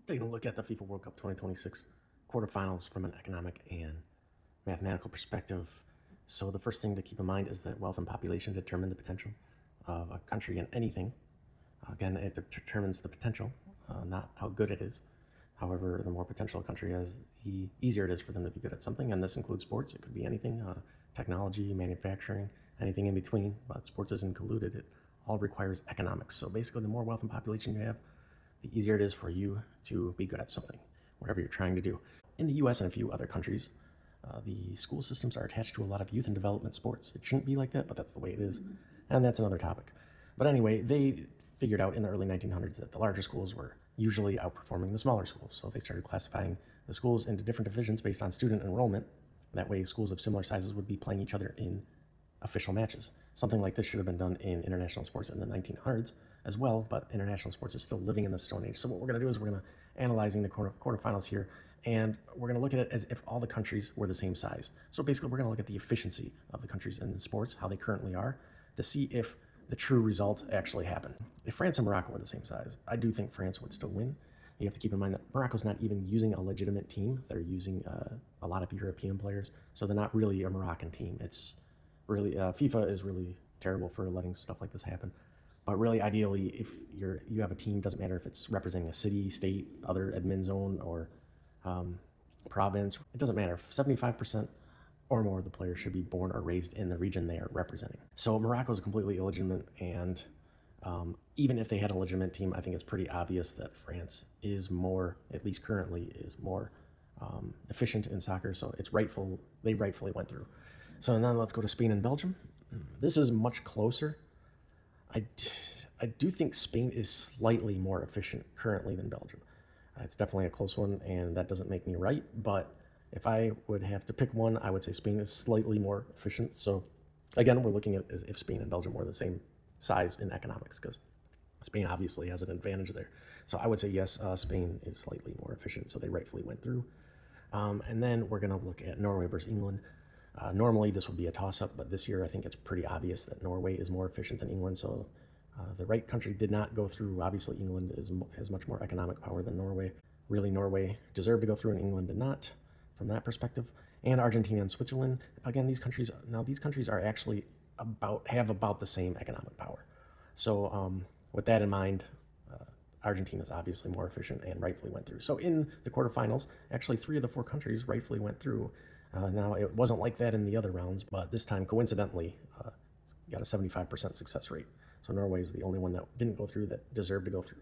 taking a look at the FIFA World Cup 2026 quarterfinals from an economic and mathematical perspective. So the first thing to keep in mind is that wealth and population determine the potential of a country in anything. Again, it determines the potential, not how good it is. However, the more potential a country has, the easier it is for them to be good at something, and this includes sports. It could be anything, technology, manufacturing, anything in between, but sports isn't included. It all requires economics. So basically, the more wealth and population you have, the easier it is for you to be good at something, whatever you're trying to do. In the US and a few other countries, the school systems are attached to a lot of youth and development sports. It shouldn't be like that, but that's the way it is. And that's another topic. But anyway, they figured out in the early 1900s that the larger schools were usually outperforming the smaller schools. So they started classifying the schools into different divisions based on student enrollment. That way, schools of similar sizes would be playing each other in official matches. Something like this should have been done in international sports in the 1900s as well, but international sports is still living in the Stone Age. So what we're going to do is we're going to analyzing the quarterfinals here, and we're going to look at it as if all the countries were the same size. So basically, we're going to look at the efficiency of the countries in sports, how they currently are, to see if the true result actually happened. If France and Morocco were the same size, I do think France would still win. You have to keep in mind that Morocco's not even using a legitimate team. They're using a lot of European players, so they're not really a Moroccan team. It's really, FIFA is really terrible for letting stuff like this happen. But really, ideally, if you have a team, doesn't matter if it's representing a city, state, other admin zone, or province, it doesn't matter. 75% or more of the players should be born or raised in the region they are representing. So Morocco is completely illegitimate, and even if they had a legitimate team, I think it's pretty obvious that France is more, at least currently, is more efficient in soccer. So they rightfully went through. So then let's go to Spain and Belgium. This is much closer. I do think Spain is slightly more efficient currently than Belgium. It's definitely a close one, and that doesn't make me right, but if I would have to pick one, I would say Spain is slightly more efficient. So again, we're looking at as if Spain and Belgium were the same size in economics, because Spain obviously has an advantage there. So I would say yes, Spain is slightly more efficient, so they rightfully went through. And then we're going to look at Norway versus England. Normally this would be a toss-up, but this year I think it's pretty obvious that Norway is more efficient than England, so the right country did not go through. Obviously England has much more economic power than Norway. Really, Norway deserved to go through and England did not, from that perspective. And Argentina and Switzerland, again, these countries are actually have about the same economic power. So with that in mind, Argentina is obviously more efficient and rightfully went through. So in the quarterfinals, actually 3 of the 4 countries rightfully went through. Now, it wasn't like that in the other rounds, but this time, coincidentally, got a 75% success rate. So Norway is the only one that didn't go through that deserved to go through.